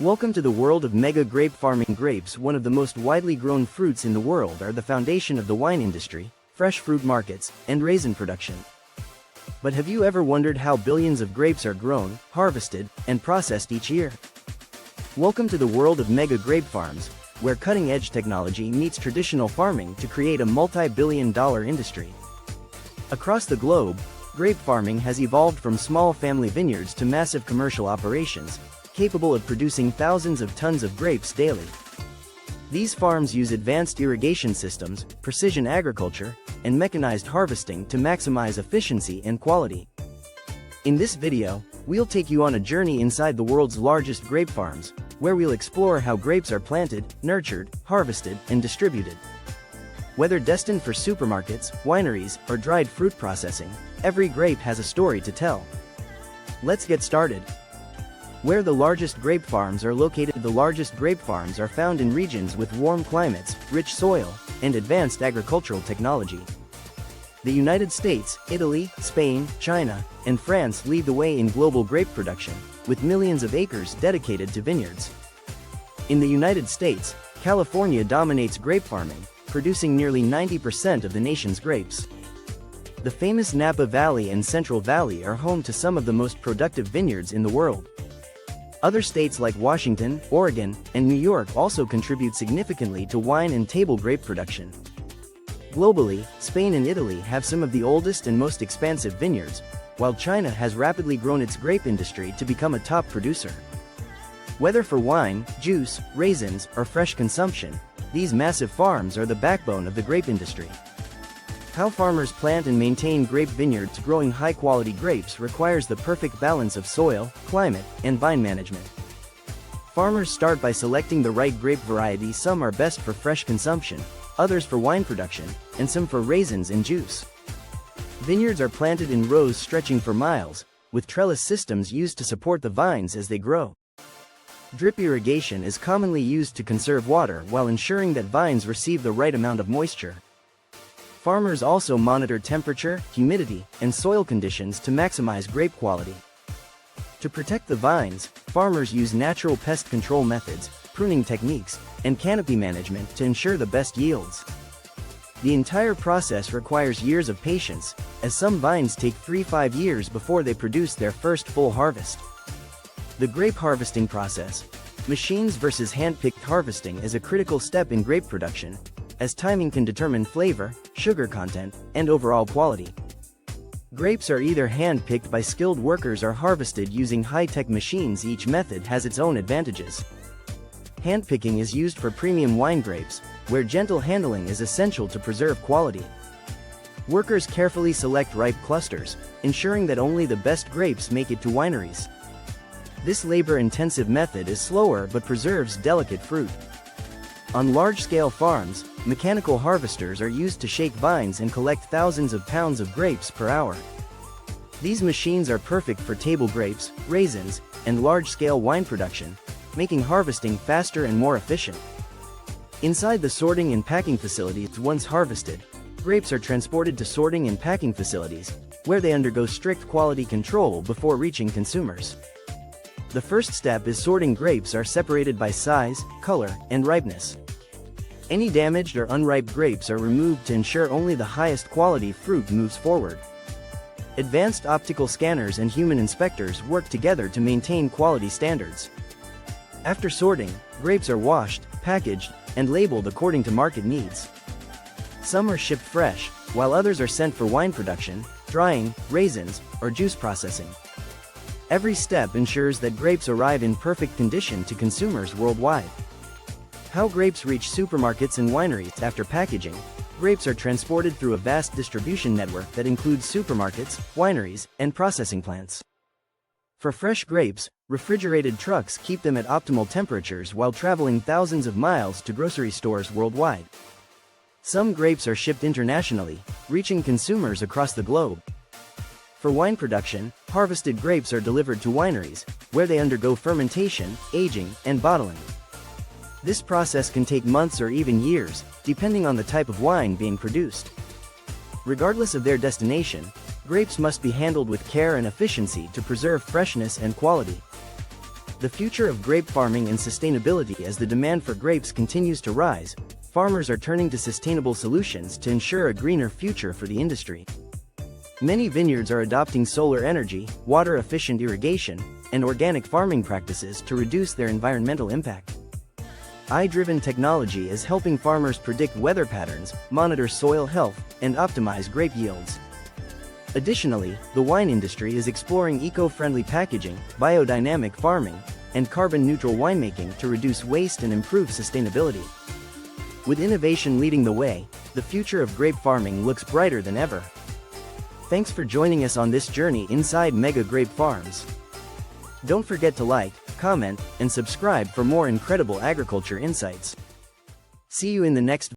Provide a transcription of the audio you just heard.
Welcome to the world of mega grape farming. Grapes, one of the most widely grown fruits in the world, are the foundation of the wine industry, fresh fruit markets, and raisin production. But have you ever wondered how billions of grapes are grown, harvested, and processed each year? Welcome to the world of mega grape farms, where cutting-edge technology meets traditional farming to create a multi-billion-dollar industry. Across the globe, grape farming has evolved from small family vineyards to massive commercial operations, capable of producing thousands of tons of grapes daily. These farms use advanced irrigation systems, precision agriculture, and mechanized harvesting to maximize efficiency and quality. In this video, we'll take you on a journey inside the world's largest grape farms, where we'll explore how grapes are planted, nurtured, harvested, and distributed. Whether destined for supermarkets, wineries, or dried fruit processing, every grape has a story to tell. Let's get started. Where the largest grape farms are located. The largest grape farms are found in regions with warm climates, rich soil, and advanced agricultural technology. The United States, Italy, Spain, China, and France lead the way in global grape production, with millions of acres dedicated to vineyards. In the United States, California dominates grape farming, producing nearly 90% of the nation's grapes. The famous Napa Valley and Central Valley are home to some of the most productive vineyards in the world. Other states like Washington, Oregon, and New York also contribute significantly to wine and table grape production. Globally, Spain and Italy have some of the oldest and most expansive vineyards, while China has rapidly grown its grape industry to become a top producer. Whether for wine, juice, raisins, or fresh consumption, these massive farms are the backbone of the grape industry. How farmers plant and maintain grape vineyards. Growing high-quality grapes requires the perfect balance of soil, climate, and vine management. Farmers start by selecting the right grape variety. Some are best for fresh consumption, others for wine production, and some for raisins and juice. Vineyards are planted in rows stretching for miles, with trellis systems used to support the vines as they grow. Drip irrigation is commonly used to conserve water while ensuring that vines receive the right amount of moisture. Farmers also monitor temperature, humidity, and soil conditions to maximize grape quality. To protect the vines, farmers use natural pest control methods, pruning techniques, and canopy management to ensure the best yields. The entire process requires years of patience, as some vines take 3-5 years before they produce their first full harvest. The grape harvesting process, machines versus hand-picked harvesting, is a critical step in grape production, as timing can determine flavor, sugar content, and overall quality. Grapes are either hand-picked by skilled workers or harvested using high-tech machines. Each method has its own advantages. Hand-picking is used for premium wine grapes, where gentle handling is essential to preserve quality. Workers carefully select ripe clusters, ensuring that only the best grapes make it to wineries. This labor-intensive method is slower but preserves delicate fruit. On large-scale farms, mechanical harvesters are used to shake vines and collect thousands of pounds of grapes per hour. These machines are perfect for table grapes, raisins, and large-scale wine production, making harvesting faster and more efficient. Inside the sorting and packing facilities, once harvested, grapes are transported to sorting and packing facilities, where they undergo strict quality control before reaching consumers. The first step is sorting. Grapes are separated by size, color, and ripeness. Any damaged or unripe grapes are removed to ensure only the highest quality fruit moves forward. Advanced optical scanners and human inspectors work together to maintain quality standards. After sorting, grapes are washed, packaged, and labeled according to market needs. Some are shipped fresh, while others are sent for wine production, drying, raisins, or juice processing. Every step ensures that grapes arrive in perfect condition to consumers worldwide. How grapes reach supermarkets and wineries. After packaging, grapes are transported through a vast distribution network that includes supermarkets, wineries, and processing plants. For fresh grapes, refrigerated trucks keep them at optimal temperatures while traveling thousands of miles to grocery stores worldwide. Some grapes are shipped internationally, reaching consumers across the globe. For wine production, harvested grapes are delivered to wineries, where they undergo fermentation, aging, and bottling. This process can take months or even years, depending on the type of wine being produced. Regardless of their destination, grapes must be handled with care and efficiency to preserve freshness and quality. The future of grape farming and sustainability. As the demand for grapes continues to rise, farmers are turning to sustainable solutions to ensure a greener future for the industry. Many vineyards are adopting solar energy, water-efficient irrigation, and organic farming practices to reduce their environmental impact. AI-driven technology is helping farmers predict weather patterns, monitor soil health, and optimize grape yields. Additionally, the wine industry is exploring eco-friendly packaging, biodynamic farming, and carbon-neutral winemaking to reduce waste and improve sustainability. With innovation leading the way, the future of grape farming looks brighter than ever. Thanks for joining us on this journey inside Mega Grape Farms. Don't forget to like, comment, and subscribe for more incredible agriculture insights. See you in the next